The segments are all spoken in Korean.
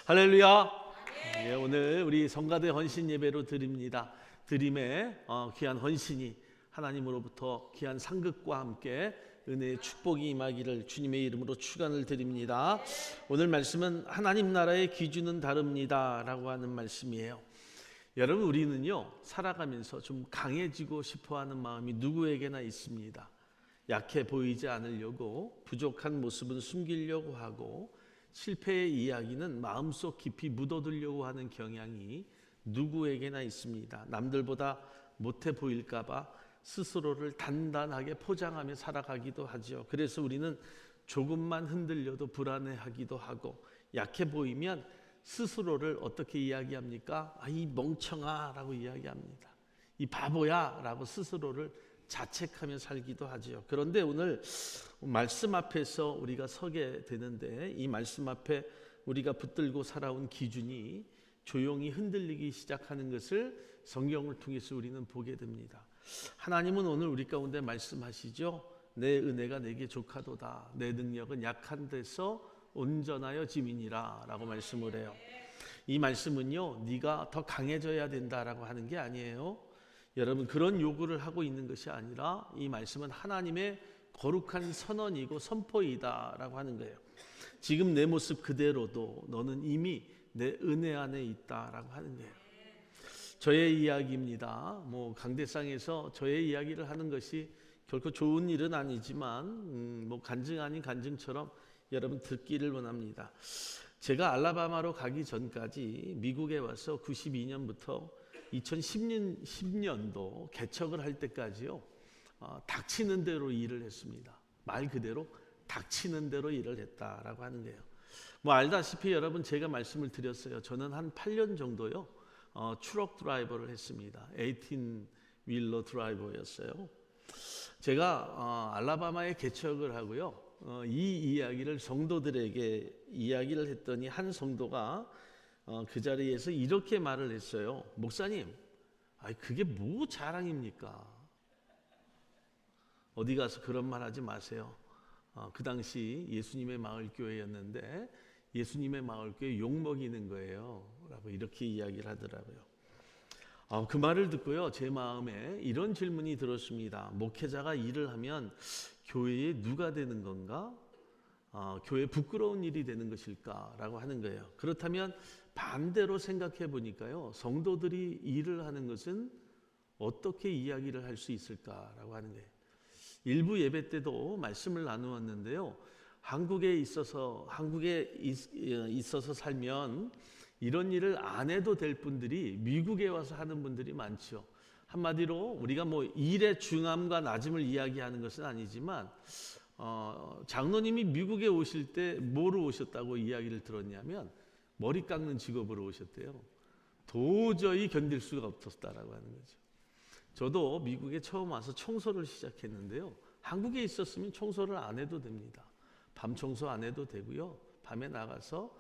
할렐루야. 예, 오늘 우리 성가대 헌신 예배로 드립니다. 드림의 귀한 헌신이 하나님으로부터 귀한 상급과 함께 은혜의 축복이 임하기를 주님의 이름으로 축원을 드립니다. 오늘 말씀은 하나님 나라의 기준은 다릅니다 라고 하는 말씀이에요. 여러분, 우리는요 살아가면서 좀 강해지고 싶어하는 마음이 누구에게나 있습니다. 약해 보이지 않으려고, 부족한 모습은 숨기려고 하고, 실패의 이야기는 마음속 깊이 묻어두려고 하는 경향이 누구에게나 있습니다. 남들보다 못해 보일까 봐 스스로를 단단하게 포장하며 살아가기도 하죠. 그래서 우리는 조금만 흔들려도 불안해하기도 하고, 약해 보이면 스스로를 어떻게 이야기합니까? 이 멍청아 라고 이야기합니다. 이 바보야 라고 스스로를 자책하며 살기도 하죠. 그런데 오늘 말씀 앞에서 우리가 서게 되는데, 이 말씀 앞에 우리가 붙들고 살아온 기준이 조용히 흔들리기 시작하는 것을 성경을 통해서 우리는 보게 됩니다. 하나님은 오늘 우리 가운데 말씀하시죠. 내 은혜가 내게 족하도다. 내 능력은 약한 데서 온전하여 짐이니라 라고 말씀을 해요. 이 말씀은요, 네가 더 강해져야 된다라고 하는 게 아니에요. 여러분, 그런 요구를 하고 있는 것이 아니라 이 말씀은 하나님의 거룩한 선언이고 선포이다 라고 하는 거예요. 지금 내 모습 그대로도 너는 이미 내 은혜 안에 있다 라고 하는 거예요. 저의 이야기입니다. 강대상에서 저의 이야기를 하는 것이 결코 좋은 일은 아니지만 간증 아닌 간증처럼 여러분 듣기를 원합니다. 제가 알라바마로 가기 전까지 미국에 와서 92년부터 2010년도 개척을 할 때까지요, 닥치는 대로 일을 했습니다. 말 그대로 닥치는 대로 일을 했다라고 하는 거예요. 알다시피 여러분, 제가 말씀을 드렸어요. 저는 한 8년 정도요 트럭 드라이버를 했습니다. 18윌러 드라이버였어요. 제가 알라바마에 개척을 하고요, 이 이야기를 성도들에게 이야기를 했더니 한 성도가 그 자리에서 이렇게 말을 했어요. 목사님, 그게 뭐 자랑입니까? 어디 가서 그런 말 하지 마세요. 그 당시 예수님의 마을교회였는데 예수님의 마을교회 욕먹이는 거예요 라고 이렇게 이야기를 하더라고요. 그 말을 듣고요, 제 마음에 이런 질문이 들었습니다. 목회자가 일을 하면 교회에 누가 되는 건가? 교회 부끄러운 일이 되는 것일까? 라고 하는 거예요. 그렇다면 반대로 생각해 보니까요, 성도들이 일을 하는 것은 어떻게 이야기를 할 수 있을까라고 하는 거예요. 일부 예배 때도 말씀을 나누었는데요, 한국에 있어서 살면 이런 일을 안 해도 될 분들이 미국에 와서 하는 분들이 많죠. 한마디로 우리가 일의 중함과 낮음을 이야기하는 것은 아니지만, 장로님이 미국에 오실 때 뭐로 오셨다고 이야기를 들었냐면 머리 깎는 직업으로 오셨대요. 도저히 견딜 수가 없었다라고 하는 거죠. 저도 미국에 처음 와서 청소를 시작했는데요, 한국에 있었으면 청소를 안 해도 됩니다. 밤 청소 안 해도 되고요, 밤에 나가서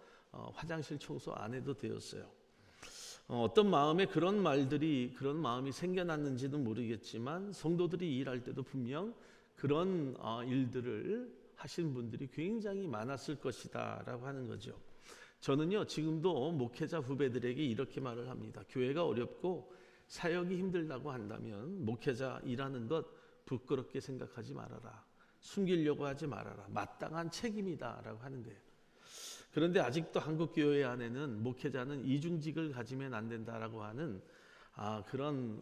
화장실 청소 안 해도 되었어요. 어떤 마음에 그런 마음이 생겨났는지는 모르겠지만 성도들이 일할 때도 분명 그런 일들을 하신 분들이 굉장히 많았을 것이다 라고 하는 거죠. 저는요, 지금도 목회자 후배들에게 이렇게 말을 합니다. 교회가 어렵고 사역이 힘들다고 한다면 목회자 일하는 것 부끄럽게 생각하지 말아라. 숨기려고 하지 말아라. 마땅한 책임이다 라고 하는 거예요. 그런데 아직도 한국 교회 안에는 목회자는 이중직을 가지면 안 된다라고 하는 그런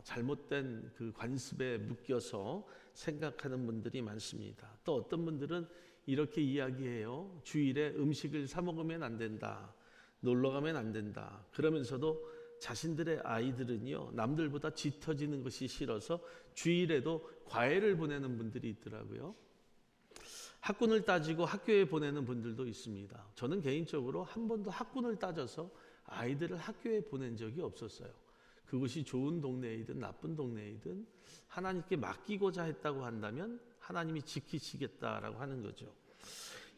잘못된 그 관습에 묶여서 생각하는 분들이 많습니다. 또 어떤 분들은 이렇게 이야기해요. 주일에 음식을 사 먹으면 안 된다. 놀러 가면 안 된다. 그러면서도 자신들의 아이들은요, 남들보다 짙어지는 것이 싫어서 주일에도 과외를 보내는 분들이 있더라고요. 학군을 따지고 학교에 보내는 분들도 있습니다. 저는 개인적으로 한 번도 학군을 따져서 아이들을 학교에 보낸 적이 없었어요. 그것이 좋은 동네이든 나쁜 동네이든 하나님께 맡기고자 했다고 한다면 하나님이 지키시겠다라고 하는 거죠.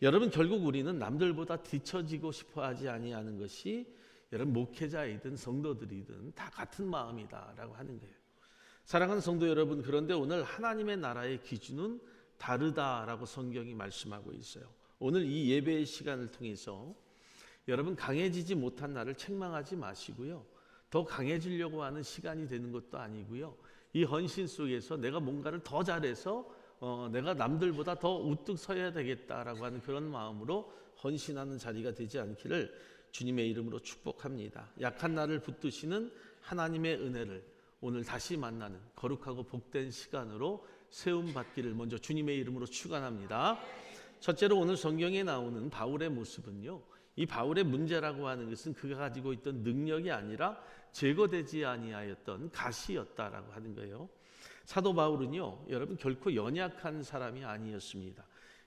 여러분, 결국 우리는 남들보다 뒤처지고 싶어하지 아니하는 것이 여러분 목회자이든 성도들이든 다 같은 마음이다라고 하는 거예요. 사랑하는 성도 여러분, 그런데 오늘 하나님의 나라의 기준은 다르다라고 성경이 말씀하고 있어요. 오늘 이 예배의 시간을 통해서 여러분 강해지지 못한 나를 책망하지 마시고요. 더 강해지려고 하는 시간이 되는 것도 아니고요. 이 헌신 속에서 내가 뭔가를 더 잘해서 내가 남들보다 더 우뚝 서야 되겠다라고 하는 그런 마음으로 헌신하는 자리가 되지 않기를 주님의 이름으로 축복합니다. 약한 나를 붙드시는 하나님의 은혜를 오늘 다시 만나는 거룩하고 복된 시간으로 세움받기를 먼저 주님의 이름으로 축원합니다. 첫째로 오늘 성경에 나오는 바울의 모습은요, 이 바울의 문제라고 하는 것은 그가 가지고 있던 능력이 아니라 제거되지 아니하였던 가시였다라고 하는 거예요. 사도 바울은요, 여러분 결코 연약한 사람이 아니었습니다.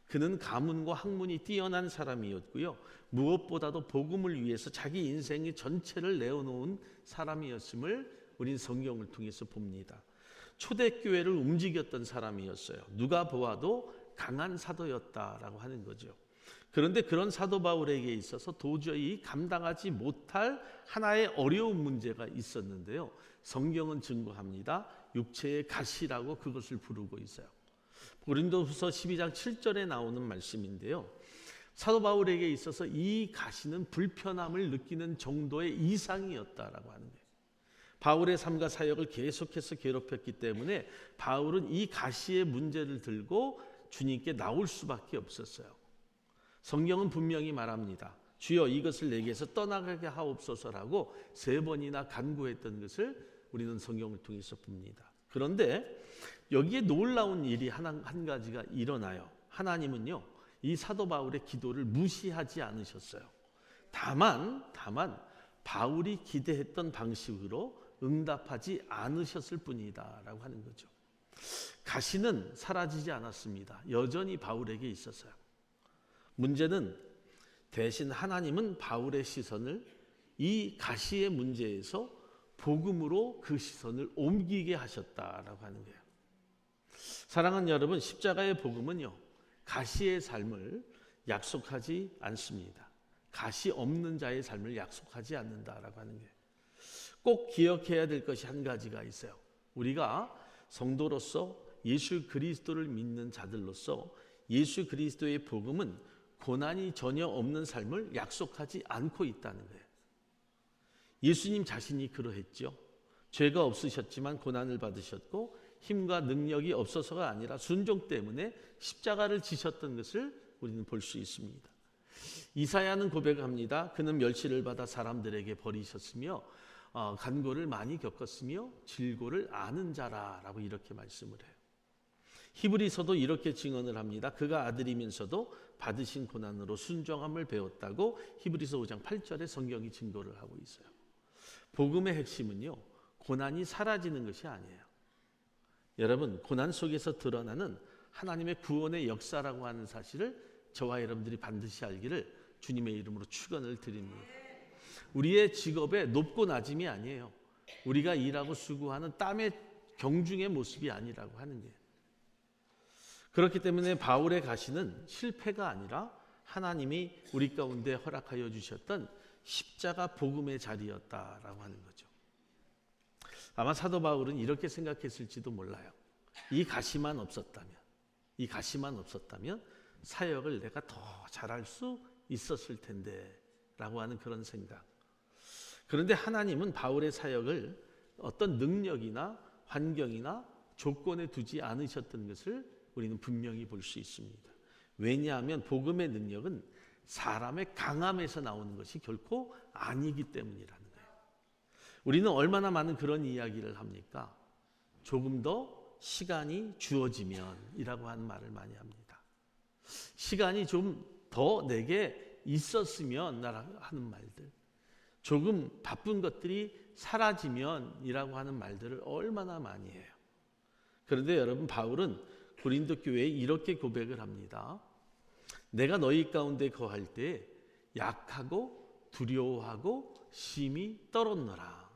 그는 가문과 학문이 뛰어난 사람이었고요, 무엇보다도 복음을 위해서 자기 인생의 전체를 내어놓은 사람이었음을 우린 성경을 통해서 봅니다. 초대교회를 움직였던 사람이었어요. 누가 보아도 강한 사도였다라고 하는 거죠. 그런데 그런 사도 바울에게 있어서 도저히 감당하지 못할 하나의 어려운 문제가 있었는데요. 성경은 증거합니다. 육체의 가시라고 그것을 부르고 있어요. 고린도후서 12장 7절에 나오는 말씀인데요. 사도 바울에게 있어서 이 가시는 불편함을 느끼는 정도의 이상이었다라고 하는 거예요. 바울의 삶과 사역을 계속해서 괴롭혔기 때문에 바울은 이 가시의 문제를 들고 주님께 나올 수밖에 없었어요. 성경은 분명히 말합니다. 주여 이것을 내게서 떠나가게 하옵소서라고 3번이나 간구했던 것을 우리는 성경을 통해서 봅니다. 그런데 여기에 놀라운 일이 한 가지가 일어나요. 하나님은요, 이 사도 바울의 기도를 무시하지 않으셨어요. 다만 바울이 기대했던 방식으로 응답하지 않으셨을 뿐이다 라고 하는 거죠. 가시는 사라지지 않았습니다. 여전히 바울에게 있었어요. 문제는 대신 하나님은 바울의 시선을 이 가시의 문제에서 복음으로 그 시선을 옮기게 하셨다라고 하는 거예요. 사랑하는 여러분, 십자가의 복음은요, 가시의 삶을 약속하지 않습니다. 가시 없는 자의 삶을 약속하지 않는다라고 하는 거예요. 꼭 기억해야 될 것이 한 가지가 있어요. 우리가 성도로서 예수 그리스도를 믿는 자들로서 예수 그리스도의 복음은 고난이 전혀 없는 삶을 약속하지 않고 있다는 거예요. 예수님 자신이 그러했죠. 죄가 없으셨지만 고난을 받으셨고 힘과 능력이 없어서가 아니라 순종 때문에 십자가를 지셨던 것을 우리는 볼 수 있습니다. 이사야는 고백합니다. 그는 멸시를 받아 사람들에게 버리셨으며 간고를 많이 겪었으며 질고를 아는 자라라고 이렇게 말씀을 해요. 히브리서도 이렇게 증언을 합니다. 그가 아들이면서도 받으신 고난으로 순종함을 배웠다고 히브리서 5장 8절에 성경이 증거를 하고 있어요. 복음의 핵심은요, 고난이 사라지는 것이 아니에요. 여러분, 고난 속에서 드러나는 하나님의 구원의 역사라고 하는 사실을 저와 여러분들이 반드시 알기를 주님의 이름으로 축원을 드립니다. 우리의 직업의 높고 낮음이 아니에요. 우리가 일하고 수고하는 땀의 경중의 모습이 아니라고 하는 게. 그렇기 때문에 바울의 가시는 실패가 아니라 하나님이 우리 가운데 허락하여 주셨던 십자가 복음의 자리였다라고 하는 거죠. 아마 사도 바울은 이렇게 생각했을지도 몰라요. 이 가시만 없었다면 사역을 내가 더 잘할 수 있었을 텐데 라고 하는 그런 생각. 그런데 하나님은 바울의 사역을 어떤 능력이나 환경이나 조건에 두지 않으셨던 것을 우리는 분명히 볼 수 있습니다. 왜냐하면 복음의 능력은 사람의 강함에서 나오는 것이 결코 아니기 때문이라는 거예요. 우리는 얼마나 많은 그런 이야기를 합니까? 조금 더 시간이 주어지면이라고 하는 말을 많이 합니다. 시간이 좀 더 내게 있었으면 하는 말들, 조금 바쁜 것들이 사라지면이라고 하는 말들을 얼마나 많이 해요. 그런데 여러분, 바울은 고린도 교회에 이렇게 고백을 합니다. 내가 너희 가운데 거할 때 약하고 두려워하고 심히 떨었노라.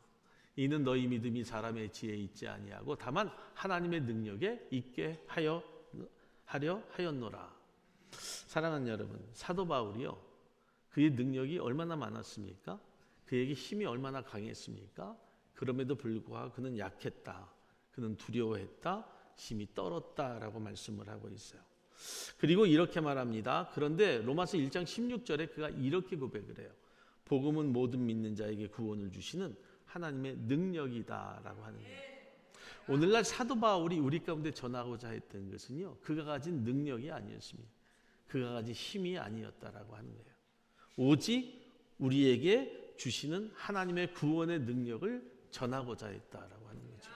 이는 너희 믿음이 사람의 지혜에 있지 아니하고 다만 하나님의 능력에 있게 하려 하였노라. 사랑하는 여러분, 사도 바울이요, 그의 능력이 얼마나 많았습니까? 그에게 힘이 얼마나 강했습니까? 그럼에도 불구하고 그는 약했다, 그는 두려워했다, 심히 떨었다라고 말씀을 하고 있어요. 그리고 이렇게 말합니다. 그런데 로마서 1장 16절에 그가 이렇게 고백을 해요. 복음은 모든 믿는 자에게 구원을 주시는 하나님의 능력이다라고 하는 거예요. 오늘날 사도 바울이 우리 가운데 전하고자 했던 것은요, 그가 가진 능력이 아니었습니다. 그가 가진 힘이 아니었다라고 하는 거예요. 오직 우리에게 주시는 하나님의 구원의 능력을 전하고자 했다라고 하는 거죠.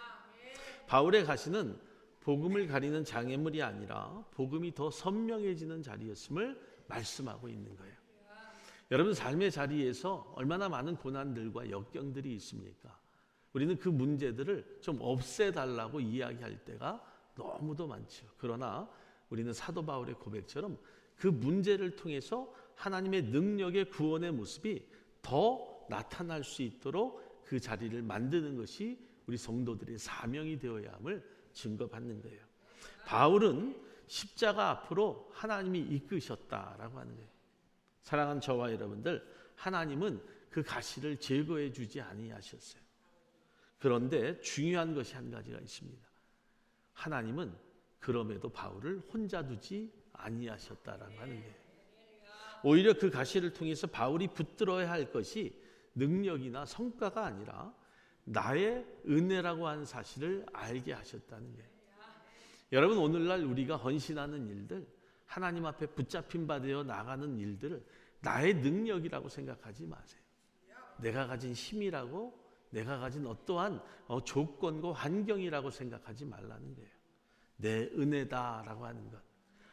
바울의 가시는 복음을 가리는 장애물이 아니라 복음이 더 선명해지는 자리였음을 말씀하고 있는 거예요. 여러분 삶의 자리에서 얼마나 많은 고난들과 역경들이 있습니까? 우리는 그 문제들을 좀 없애달라고 이야기할 때가 너무도 많죠. 그러나 우리는 사도 바울의 고백처럼 그 문제를 통해서 하나님의 능력의 구원의 모습이 더 나타날 수 있도록 그 자리를 만드는 것이 우리 성도들의 사명이 되어야 함을 증거받는 거예요. 바울은 십자가 앞으로 하나님이 이끄셨다라고 하는 거예요. 사랑하는 저와 여러분들, 하나님은 그 가시를 제거해 주지 아니하셨어요. 그런데 중요한 것이 한 가지가 있습니다. 하나님은 그럼에도 바울을 혼자 두지 아니하셨다라고 하는 거예요. 오히려 그 가시를 통해서 바울이 붙들어야 할 것이 능력이나 성과가 아니라 나의 은혜라고 하는 사실을 알게 하셨다는 거예요. 여러분, 오늘날 우리가 헌신하는 일들, 하나님 앞에 붙잡힌 바 되어 나가는 일들을 나의 능력이라고 생각하지 마세요. 내가 가진 힘이라고, 내가 가진 어떠한 조건과 환경이라고 생각하지 말라는 거예요. 내 은혜다라고 하는 것,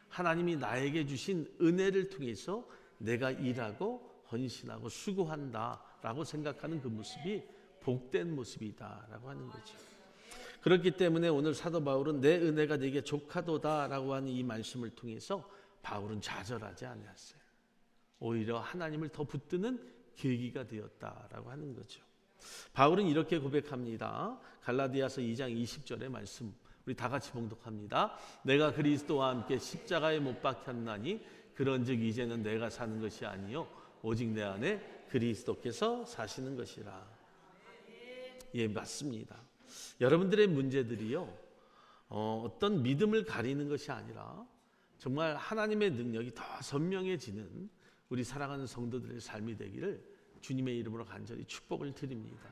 하나님이 나에게 주신 은혜를 통해서 내가 일하고 헌신하고 수고한다라고 생각하는 그 모습이 복된 모습이다라고 하는 거죠. 그렇기 때문에 오늘 사도 바울은 내 은혜가 네게 족하도다라고 하는 이 말씀을 통해서 바울은 좌절하지 않았어요. 오히려 하나님을 더 붙드는 계기가 되었다라고 하는 거죠. 바울은 이렇게 고백합니다. 갈라디아서 2장 20절의 말씀, 우리 다 같이 봉독합니다. 내가 그리스도와 함께 십자가에 못 박혔나니 그런즉 이제는 내가 사는 것이 아니요 오직 내 안에 그리스도께서 사시는 것이라. 예, 맞습니다. 여러분들의 문제들이요, 어떤 믿음을 가리는 것이 아니라 정말 하나님의 능력이 더 선명해지는 우리 사랑하는 성도들의 삶이 되기를 주님의 이름으로 간절히 축복을 드립니다.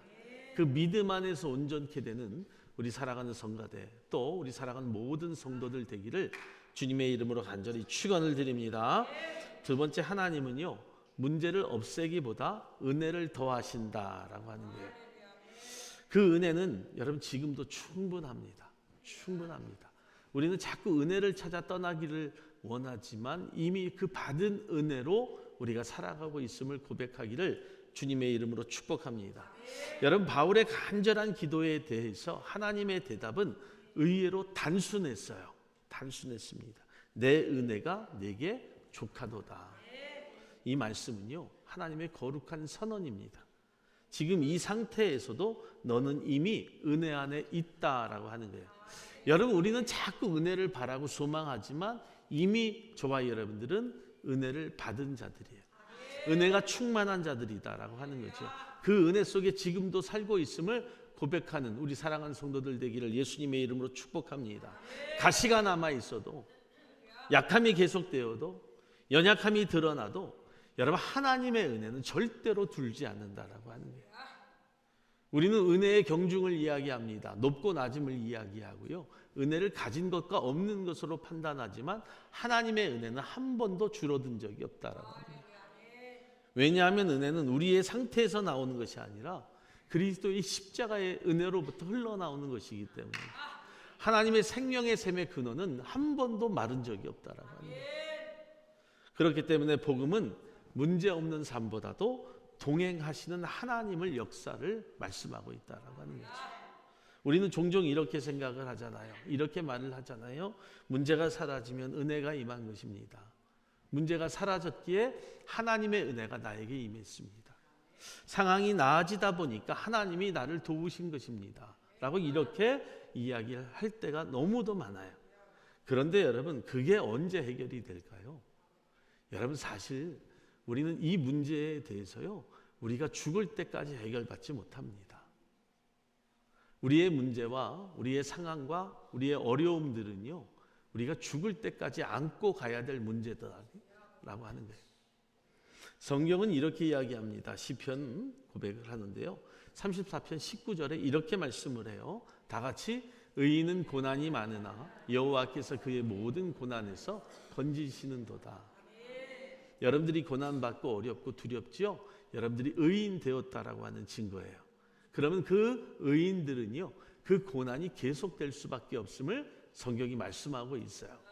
그 믿음 안에서 온전케 되는 우리 사랑하는 성가대, 또 우리 사랑하는 모든 성도들 되기를 주님의 이름으로 간절히 축원을 드립니다. 두 번째, 하나님은요, 문제를 없애기보다 은혜를 더하신다라고 하는 거예요. 그 은혜는 여러분 지금도 충분합니다. 충분합니다. 우리는 자꾸 은혜를 찾아 떠나기를 원하지만 이미 그 받은 은혜로 우리가 살아가고 있음을 고백하기를 주님의 이름으로 축복합니다. 여러분, 바울의 간절한 기도에 대해서 하나님의 대답은 의외로 단순했어요. 단순했습니다. 내 은혜가 내게 족하도다. 이 말씀은요, 하나님의 거룩한 선언입니다. 지금 이 상태에서도 너는 이미 은혜 안에 있다라고 하는 거예요. 여러분, 우리는 자꾸 은혜를 바라고 소망하지만 이미 저와 여러분들은 은혜를 받은 자들이에요. 은혜가 충만한 자들이다라고 하는 거죠. 그 은혜 속에 지금도 살고 있음을 고백하는 우리 사랑하는 성도들 되기를 예수님의 이름으로 축복합니다. 가시가 남아 있어도, 약함이 계속되어도, 연약함이 드러나도 여러분, 하나님의 은혜는 절대로 둘지 않는다라고 하는 거예요. 우리는 은혜의 경중을 이야기합니다. 높고 낮음을 이야기하고요, 은혜를 가진 것과 없는 것으로 판단하지만 하나님의 은혜는 한 번도 줄어든 적이 없다라고 합니다. 왜냐하면 은혜는 우리의 상태에서 나오는 것이 아니라 그리스도의 십자가의 은혜로부터 흘러나오는 것이기 때문에 하나님의 생명의 샘의 근원은 한 번도 마른 적이 없다라고 합니다. 그렇기 때문에 복음은 문제없는 삶보다도 동행하시는 하나님을 역사를 말씀하고 있다라고 하는 거죠. 우리는 종종 이렇게 생각을 하잖아요. 이렇게 말을 하잖아요. 문제가 사라지면 은혜가 임한 것입니다. 문제가 사라졌기에 하나님의 은혜가 나에게 임했습니다. 상황이 나아지다 보니까 하나님이 나를 도우신 것입니다. 라고 이렇게 이야기를 할 때가 너무도 많아요. 그런데 여러분, 그게 언제 해결이 될까요? 여러분, 사실 우리는 이 문제에 대해서요, 우리가 죽을 때까지 해결받지 못합니다. 우리의 문제와 우리의 상황과 우리의 어려움들은요, 우리가 죽을 때까지 안고 가야 될 문제다라고 하는 거예요. 성경은 이렇게 이야기합니다. 시편 고백을 하는데요. 34편 19절에 이렇게 말씀을 해요. 다 같이 의인은 고난이 많으나 여호와께서 그의 모든 고난에서 건지시는도다. 여러분들이 고난받고 어렵고 두렵지요? 여러분들이 의인 되었다라고 하는 증거예요. 그러면 그 의인들은요, 그 고난이 계속될 수밖에 없음을 성경이 말씀하고 있어요.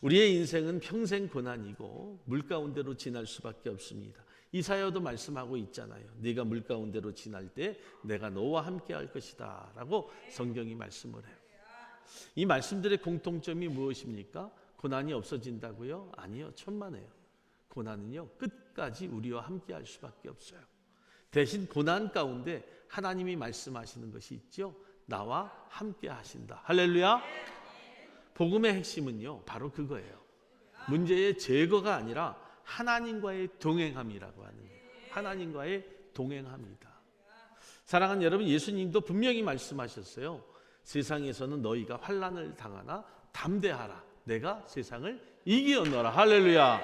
우리의 인생은 평생 고난이고 물 가운데로 지날 수밖에 없습니다. 이사야도 말씀하고 있잖아요. 네가 물 가운데로 지날 때 내가 너와 함께 할 것이다 라고 성경이 말씀을 해요. 이 말씀들의 공통점이 무엇입니까? 고난이 없어진다고요? 아니요, 천만에요. 고난은요, 끝까지 우리와 함께 할 수밖에 없어요. 대신 고난 가운데 하나님이 말씀하시는 것이 있죠. 나와 함께 하신다. 할렐루야. 복음의 핵심은요, 바로 그거예요. 문제의 제거가 아니라 하나님과의 동행함이라고 하는 거예요. 하나님과의 동행함이다. 사랑하는 여러분, 예수님도 분명히 말씀하셨어요. 세상에서는 너희가 환난을 당하나 담대하라. 내가 세상을 이기었노라. 할렐루야.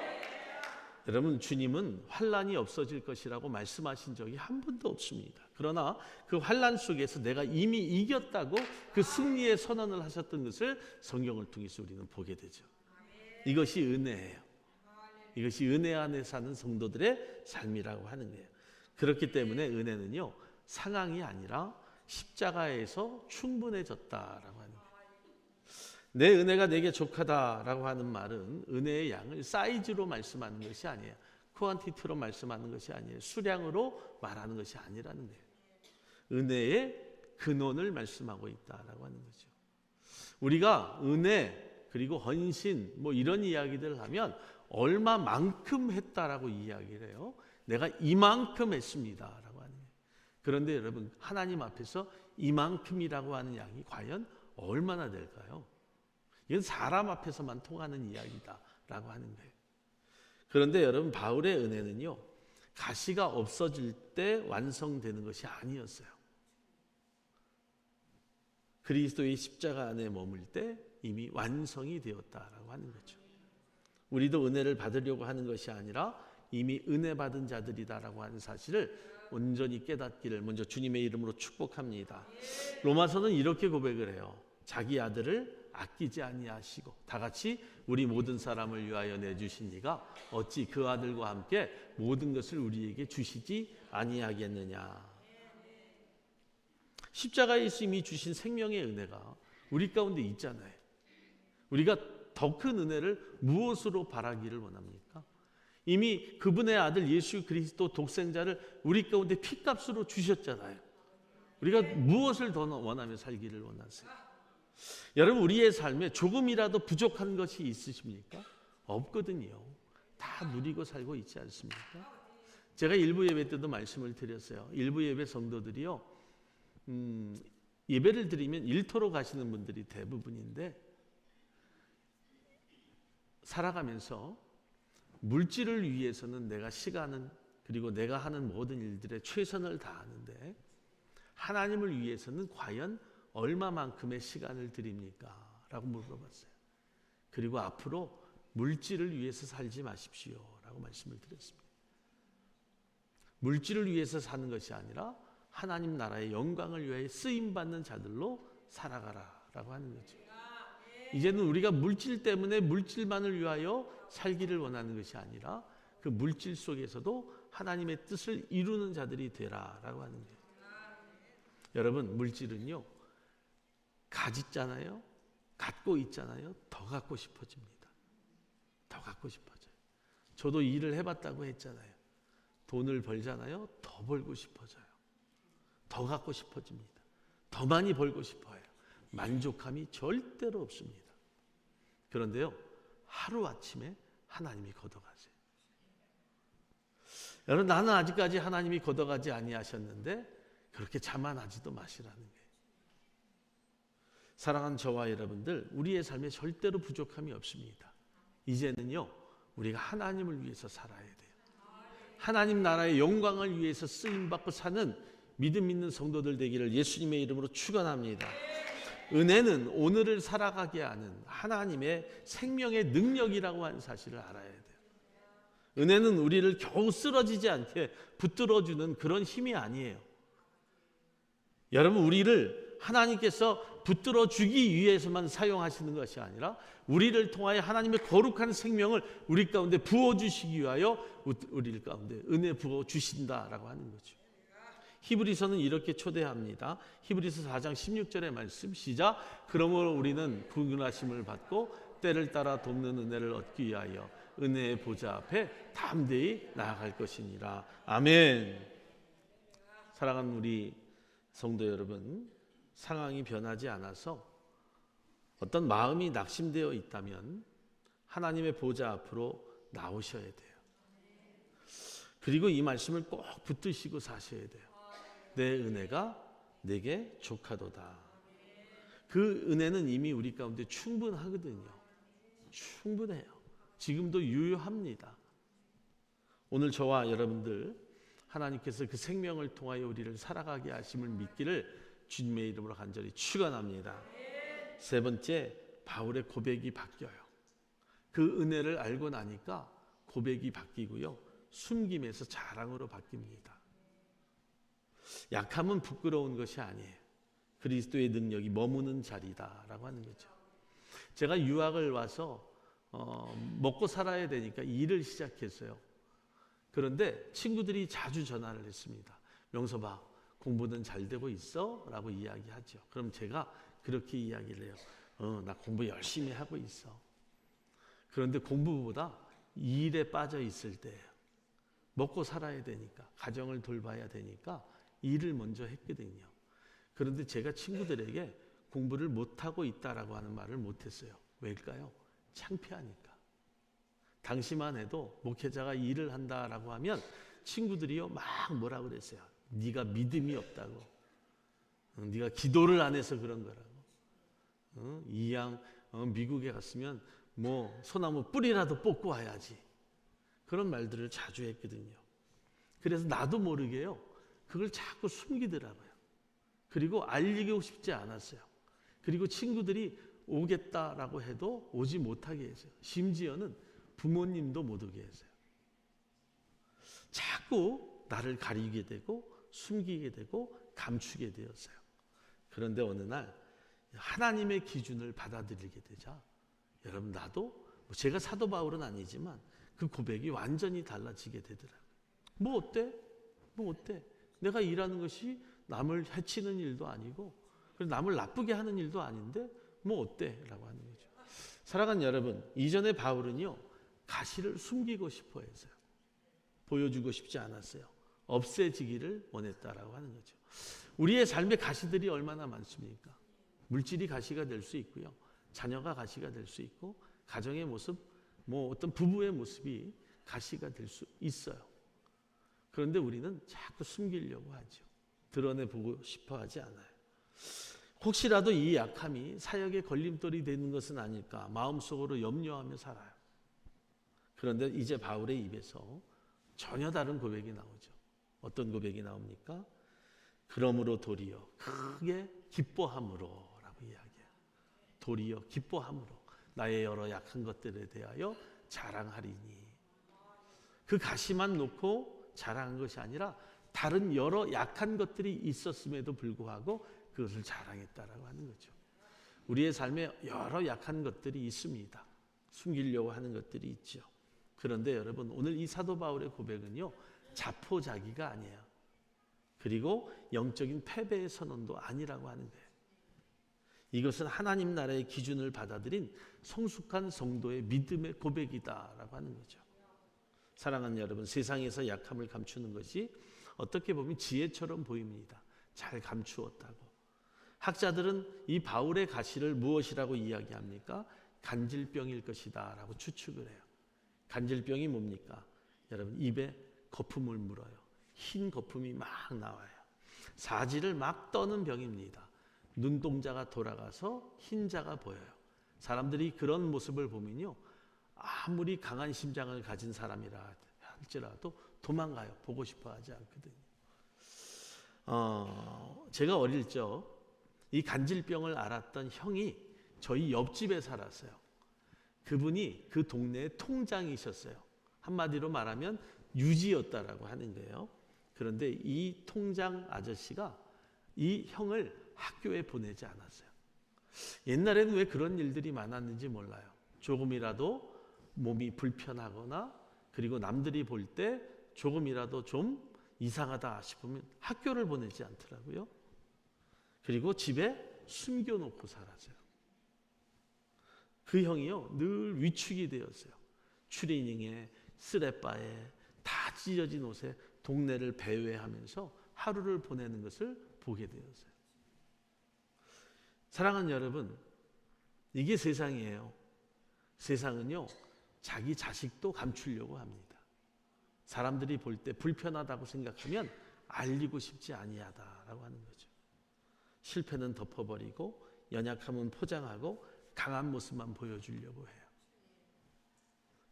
여러분, 주님은 환난이 없어질 것이라고 말씀하신 적이 한 번도 없습니다. 그러나 그 환난 속에서 내가 이미 이겼다고 그 승리의 선언을 하셨던 것을 성경을 통해서 우리는 보게 되죠. 이것이 은혜예요. 이것이 은혜 안에 사는 성도들의 삶이라고 하는 거예요. 그렇기 때문에 은혜는요, 상황이 아니라 십자가에서 충분해졌다라고 하는 거예요. 내 은혜가 내게 족하다라고 하는 말은 은혜의 양을 사이즈로 말씀하는 것이 아니에요. 쿼안티티로 말씀하는 것이 아니에요. 수량으로 말하는 것이 아니라는 거예요. 은혜의 근원을 말씀하고 있다라고 하는 거죠. 우리가 은혜 그리고 헌신 뭐 이런 이야기들을 하면 얼마만큼 했다라고 이야기를 해요. 내가 이만큼 했습니다라고 하는 거예요. 그런데 여러분, 하나님 앞에서 이만큼이라고 하는 양이 과연 얼마나 될까요? 이건 사람 앞에서만 통하는 이야기다라고 하는 거예요. 그런데 여러분, 바울의 은혜는요, 가시가 없어질 때 완성되는 것이 아니었어요. 그리스도의 십자가 안에 머물 때 이미 완성이 되었다라고 하는 거죠. 우리도 은혜를 받으려고 하는 것이 아니라 이미 은혜 받은 자들이다라고 하는 사실을 온전히 깨닫기를 먼저 주님의 이름으로 축복합니다. 로마서는 이렇게 고백을 해요. 자기 아들을 아끼지 아니하시고 다 같이 우리 모든 사람을 위하여 내주신 이가 어찌 그 아들과 함께 모든 것을 우리에게 주시지 아니하겠느냐. 십자가에 이미 주신 생명의 은혜가 우리 가운데 있잖아요. 우리가 더 큰 은혜를 무엇으로 바라기를 원합니까? 이미 그분의 아들 예수 그리스도 독생자를 우리 가운데 피값으로 주셨잖아요. 우리가 무엇을 더 원하며 살기를 원하세요? 여러분, 우리의 삶에 조금이라도 부족한 것이 있으십니까? 없거든요. 다 누리고 살고 있지 않습니까? 제가 일부 예배 때도 말씀을 드렸어요. 일부 예배 성도들이요, 예배를 드리면 일터로 가시는 분들이 대부분인데, 살아가면서 물질을 위해서는 내가 시간은 그리고 내가 하는 모든 일들에 최선을 다하는데 하나님을 위해서는 과연 얼마만큼의 시간을 드립니까? 라고 물어봤어요. 그리고 앞으로 물질을 위해서 살지 마십시오 라고 말씀을 드렸습니다. 물질을 위해서 사는 것이 아니라 하나님 나라의 영광을 위해 쓰임받는 자들로 살아가라 라고 하는 거죠. 이제는 우리가 물질 때문에 물질만을 위하여 살기를 원하는 것이 아니라 그 물질 속에서도 하나님의 뜻을 이루는 자들이 되라라고 하는 거예요. 여러분, 물질은요, 가졌잖아요, 갖고 있잖아요, 더 갖고 싶어집니다. 더 갖고 싶어져요. 저도 일을 해봤다고 했잖아요. 돈을 벌잖아요, 더 벌고 싶어져요. 더 갖고 싶어집니다. 더 많이 벌고 싶어요. 만족함이 절대로 없습니다. 그런데요, 하루아침에 하나님이 걷어가세요. 여러분, 나는 아직까지 하나님이 걷어가지 아니하셨는데 그렇게 자만하지도 마시라는 거예요. 사랑하는 저와 여러분들, 우리의 삶에 절대로 부족함이 없습니다. 이제는요, 우리가 하나님을 위해서 살아야 돼요. 하나님 나라의 영광을 위해서 쓰임받고 사는 믿음 있는 성도들 되기를 예수님의 이름으로 축원합니다. 은혜는 오늘을 살아가게 하는 하나님의 생명의 능력이라고 하는 사실을 알아야 돼요. 은혜는 우리를 겨우 쓰러지지 않게 붙들어주는 그런 힘이 아니에요. 여러분, 우리를 하나님께서 붙들어주기 위해서만 사용하시는 것이 아니라 우리를 통하여 하나님의 거룩한 생명을 우리 가운데 부어주시기 위하여 우리 가운데 은혜 부어주신다라고 하는 거죠. 히브리서는 이렇게 초대합니다. 히브리서 4장 16절의 말씀 시작. 그러므로 우리는 구원하심을 받고 때를 따라 돕는 은혜를 얻기 위하여 은혜의 보좌 앞에 담대히 나아갈 것이니라. 아멘. 사랑하는 우리 성도 여러분, 상황이 변하지 않아서 어떤 마음이 낙심되어 있다면 하나님의 보좌 앞으로 나오셔야 돼요. 그리고 이 말씀을 꼭 붙드시고 사셔야 돼요. 내 은혜가 내게 족하도다. 그 은혜는 이미 우리 가운데 충분하거든요. 충분해요. 지금도 유효합니다. 오늘 저와 여러분들 하나님께서 그 생명을 통하여 우리를 살아가게 하심을 믿기를 주님의 이름으로 간절히 축원합니다. 세 번째, 바울의 고백이 바뀌어요. 그 은혜를 알고 나니까 고백이 바뀌고요, 숨김에서 자랑으로 바뀝니다. 약함은 부끄러운 것이 아니에요. 그리스도의 능력이 머무는 자리다라고 하는 거죠. 제가 유학을 와서 먹고 살아야 되니까 일을 시작했어요. 그런데 친구들이 자주 전화를 했습니다. 명섭아, 공부는 잘 되고 있어? 라고 이야기하죠. 그럼 제가 그렇게 이야기를 해요. 나 공부 열심히 하고 있어. 그런데 공부보다 일에 빠져 있을 때 먹고 살아야 되니까, 가정을 돌봐야 되니까 일을 먼저 했거든요. 그런데 제가 친구들에게 공부를 못하고 있다라고 하는 말을 못했어요. 왜일까요? 창피하니까. 당시만 해도 목회자가 일을 한다라고 하면 친구들이요 막 뭐라 그랬어요. 네가 믿음이 없다고. 네가 기도를 안 해서 그런 거라고. 이양 미국에 갔으면 뭐 소나무 뿌리라도 뽑고 와야지. 그런 말들을 자주 했거든요. 그래서 나도 모르게요, 그걸 자꾸 숨기더라고요. 그리고 알리고 싶지 않았어요. 그리고 친구들이 오겠다라고 해도 오지 못하게 했어요. 심지어는 부모님도 못 오게 했어요. 자꾸 나를 가리게 되고 숨기게 되고 감추게 되었어요. 그런데 어느 날 하나님의 기준을 받아들이게 되자, 여러분, 나도 제가 사도 바울은 아니지만 그 고백이 완전히 달라지게 되더라고요. 뭐 어때? 뭐 어때? 내가 일하는 것이 남을 해치는 일도 아니고 남을 나쁘게 하는 일도 아닌데 뭐 어때? 라고 하는 거죠. 사랑하는 여러분, 이전에 바울은요 가시를 숨기고 싶어 했어요. 보여주고 싶지 않았어요. 없애지기를 원했다라고 하는 거죠. 우리의 삶의 가시들이 얼마나 많습니까? 물질이 가시가 될 수 있고요, 자녀가 가시가 될 수 있고, 가정의 모습, 뭐 어떤 부부의 모습이 가시가 될 수 있어요. 그런데 우리는 자꾸 숨기려고 하죠. 드러내보고 싶어 하지 않아요. 혹시라도 이 약함이 사역의 걸림돌이 되는 것은 아닐까 마음속으로 염려하며 살아요. 그런데 이제 바울의 입에서 전혀 다른 고백이 나오죠. 어떤 고백이 나옵니까? 그러므로 도리어 크게 기뻐함으로 라고 이야기해요. 도리어 기뻐함으로 나의 여러 약한 것들에 대하여 자랑하리니. 그 가시만 놓고 자랑한 것이 아니라 다른 여러 약한 것들이 있었음에도 불구하고 그것을 자랑했다라고 하는 거죠. 우리의 삶에 여러 약한 것들이 있습니다. 숨기려고 하는 것들이 있죠. 그런데 여러분, 오늘 이 사도 바울의 고백은요 자포자기가 아니에요. 그리고 영적인 패배의 선언도 아니라고 하는 거예요. 이것은 하나님 나라의 기준을 받아들인 성숙한 성도의 믿음의 고백이다라고 하는 거죠. 사랑하는 여러분, 세상에서 약함을 감추는 것이 어떻게 보면 지혜처럼 보입니다. 잘 감추었다고. 학자들은 이 바울의 가시를 무엇이라고 이야기합니까? 간질병일 것이다 라고 추측을 해요. 간질병이 뭡니까? 여러분, 입에 거품을 물어요. 흰 거품이 막 나와요. 사지를 막 떠는 병입니다. 눈동자가 돌아가서 흰자가 보여요. 사람들이 그런 모습을 보면요, 아무리 강한 심장을 가진 사람이라 할지라도 도망가요. 보고 싶어 하지 않거든요. 제가 어릴 적 이 간질병을 알았던 형이 저희 옆집에 살았어요. 그분이 그 동네의 통장이셨어요. 한마디로 말하면 유지였다라고 하는 거예요. 그런데 이 통장 아저씨가 이 형을 학교에 보내지 않았어요. 옛날에는 왜 그런 일들이 많았는지 몰라요. 조금이라도 몸이 불편하거나 그리고 남들이 볼 때 조금이라도 좀 이상하다 싶으면 학교를 보내지 않더라고요. 그리고 집에 숨겨놓고 살았어요. 그 형이요, 늘 위축이 되었어요. 추리닝에 쓰레빠에 다 찢어진 옷에 동네를 배회하면서 하루를 보내는 것을 보게 되었어요. 사랑하는 여러분, 이게 세상이에요. 세상은요, 자기 자식도 감추려고 합니다. 사람들이 볼 때 불편하다고 생각하면 알리고 싶지 아니하다라고 하는 거죠. 실패는 덮어버리고 연약함은 포장하고 강한 모습만 보여주려고 해요.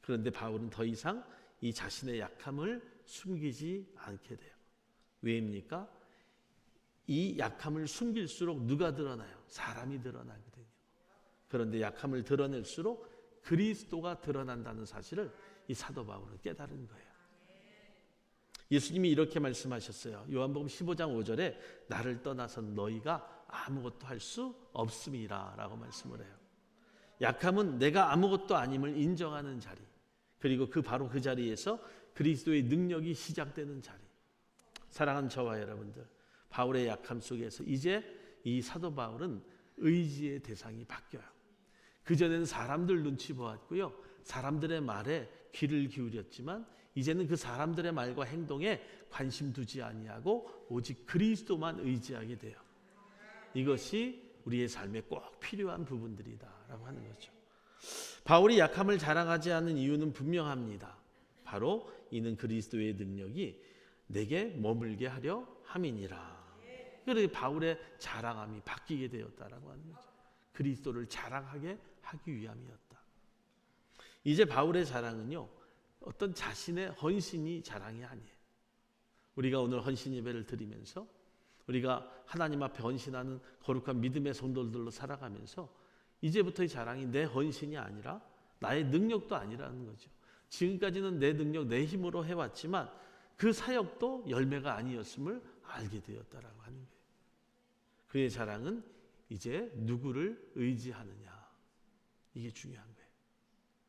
그런데 바울은 더 이상 이 자신의 약함을 숨기지 않게 돼요. 왜입니까? 이 약함을 숨길수록 누가 드러나요? 사람이 드러나거든요. 그런데 약함을 드러낼수록 그리스도가 드러난다는 사실을 이 사도 바울은 깨달은 거예요. 예수님이 이렇게 말씀하셨어요. 요한복음 15장 5절에 나를 떠나선 너희가 아무것도 할 수 없음이라 라고 말씀을 해요. 약함은 내가 아무것도 아님을 인정하는 자리, 그리고 바로 그 자리에서 그리스도의 능력이 시작되는 자리. 사랑하는 저와 여러분들, 바울의 약함 속에서 이제 이 사도 바울은 의지의 대상이 바뀌어요. 그전에는 사람들 눈치 보았고요, 사람들의 말에 귀를 기울였지만 이제는 그 사람들의 말과 행동에 관심 두지 아니하고 오직 그리스도만 의지하게 돼요. 이것이 우리의 삶에 꼭 필요한 부분들이다라고 하는 거죠. 바울이 약함을 자랑하지 않는 이유는 분명합니다. 바로 이는 그리스도의 능력이 내게 머물게 하려 함이니라. 그래서 바울의 자랑함이 바뀌게 되었다라고 하는 거죠. 그리스도를 자랑하게 하기 위함이었다. 이제 바울의 자랑은요, 어떤 자신의 헌신이 자랑이 아니에요. 우리가 오늘 헌신 예배를 드리면서 우리가 하나님 앞에 헌신하는 거룩한 믿음의 성도들로 살아가면서 이제부터의 자랑이 내 헌신이 아니라 나의 능력도 아니라는 거죠. 지금까지는 내 능력, 내 힘으로 해왔지만 그 사역도 열매가 아니었음을 알게 되었다라고 하는 거예요. 그의 자랑은 이제 누구를 의지하느냐, 이게 중요한 거예요.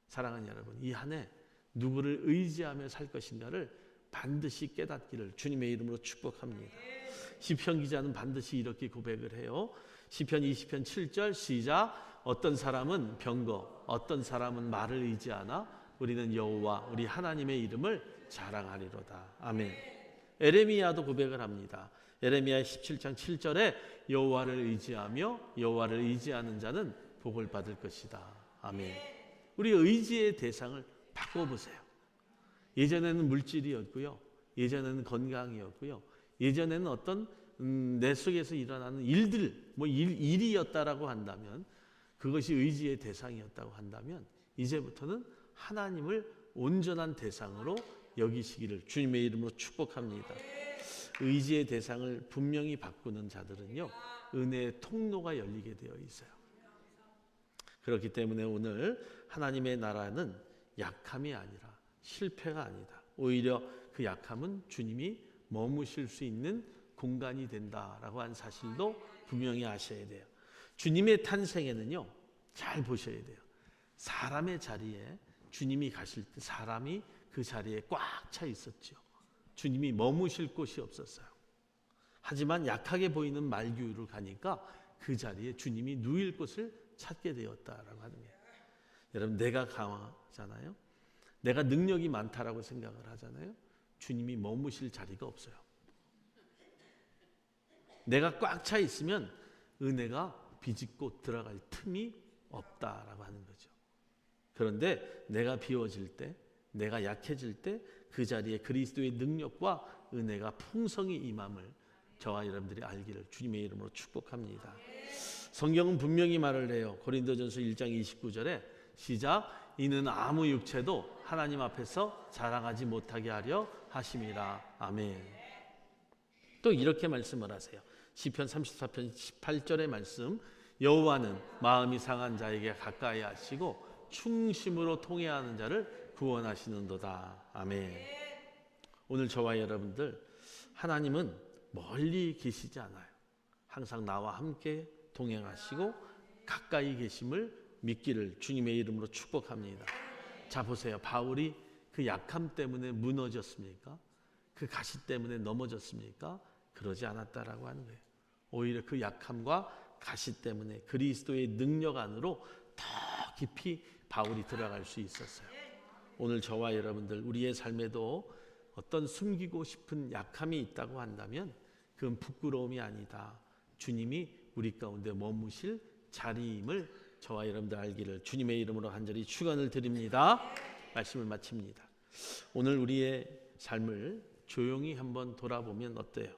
사랑하는 여러분, 이 한 해 누구를 의지하며 살 것인가를 반드시 깨닫기를 주님의 이름으로 축복합니다. 시편 기자는 반드시 이렇게 고백을 해요. 시편 20편 7절 시작. 어떤 사람은 병거, 어떤 사람은 말을 의지하나 우리는 여호와 우리 하나님의 이름을 자랑하리로다. 아멘. 에레미야도 고백을 합니다. 에레미야 17장 7절에 여호와를 의지하며 여호와를 의지하는 자는 복을 받을 것이다. 아멘. 우리 의지의 대상을 바꿔보세요. 예전에는 물질이었고요, 예전에는 건강이었고요, 예전에는 어떤 내 속에서 일어나는 일들, 일이었다라고 한다면, 그것이 의지의 대상이었다고 한다면 이제부터는 하나님을 온전한 대상으로 여기시기를 주님의 이름으로 축복합니다. 의지의 대상을 분명히 바꾸는 자들은요, 은혜의 통로가 열리게 되어 있어요. 그렇기 때문에 오늘 하나님의 나라는 약함이 아니라 실패가 아니다. 오히려 그 약함은 주님이 머무실 수 있는 공간이 된다라고 한 사실도 분명히 아셔야 돼요. 주님의 탄생에는요, 잘 보셔야 돼요. 사람의 자리에 주님이 가실 때 사람이 그 자리에 꽉 차 있었죠. 주님이 머무실 곳이 없었어요. 하지만 약하게 보이는 말규를 가니까 그 자리에 주님이 누일 곳을 찾게 되었다라고 하는 거예요. 여러분, 내가 강하잖아요. 내가 능력이 많다라고 생각을 하잖아요. 주님이 머무실 자리가 없어요. 내가 꽉 차 있으면 은혜가 비집고 들어갈 틈이 없다라고 하는 거죠. 그런데 내가 비워질 때, 내가 약해질 때 그 자리에 그리스도의 능력과 은혜가 풍성히 임함을 저와 여러분들이 알기를 주님의 이름으로 축복합니다. 성경은 분명히 말을 해요. 고린도전서 1장 29절에 시작. 이는 아무 육체도 하나님 앞에서 자랑하지 못하게 하려 하심이라. 아멘. 또 이렇게 말씀을 하세요. 시편 34편 18절의 말씀. 여호와는 마음이 상한 자에게 가까이 하시고 충심으로 통회하는 자를 구원하시는도다. 아멘. 오늘 저와 여러분들, 하나님은 멀리 계시지 않아요. 항상 나와 함께 동행하시고 가까이 계심을 믿기를 주님의 이름으로 축복합니다. 자, 보세요. 바울이 그 약함 때문에 무너졌습니까? 그 가시 때문에 넘어졌습니까? 그러지 않았다라고 하는 거예요. 오히려 그 약함과 가시 때문에 그리스도의 능력 안으로 더 깊이 바울이 들어갈 수 있었어요. 오늘 저와 여러분들, 우리의 삶에도 어떤 숨기고 싶은 약함이 있다고 한다면 그건 부끄러움이 아니다. 주님이 우리 가운데 머무실 자리임을 저와 여러분들 알기를 주님의 이름으로 간절히 축원을 드립니다. 말씀을 마칩니다. 오늘 우리의 삶을 조용히 한번 돌아보면 어때요?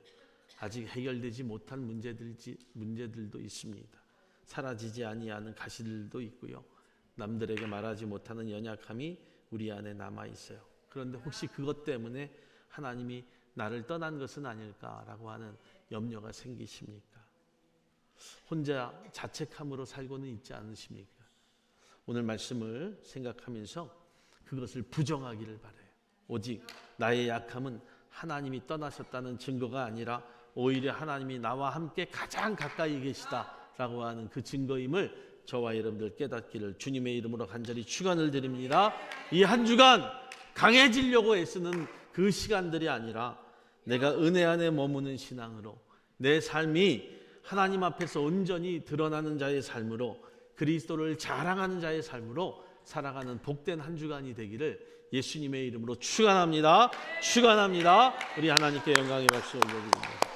아직 해결되지 못한 문제들도 있습니다. 사라지지 아니하는 가시들도 있고요. 남들에게 말하지 못하는 연약함이 우리 안에 남아 있어요. 그런데 혹시 그것 때문에 하나님이 나를 떠난 것은 아닐까라고 하는 염려가 생기십니까? 혼자 자책함으로 살고는 있지 않으십니까? 오늘 말씀을 생각하면서 그것을 부정하기를 바라요. 오직 나의 약함은 하나님이 떠나셨다는 증거가 아니라 오히려 하나님이 나와 함께 가장 가까이 계시다라고 하는 그 증거임을 저와 여러분들 깨닫기를 주님의 이름으로 간절히 축원을 드립니다. 이 한 주간 강해지려고 애쓰는 그 시간들이 아니라 내가 은혜 안에 머무는 신앙으로 내 삶이 하나님 앞에서 온전히 드러나는 자의 삶으로 그리스도를 자랑하는 자의 삶으로 살아가는 복된 한 주간이 되기를 예수님의 이름으로 축원합니다. 축원합니다. 우리 하나님께 영광의 박수 올려드립니다.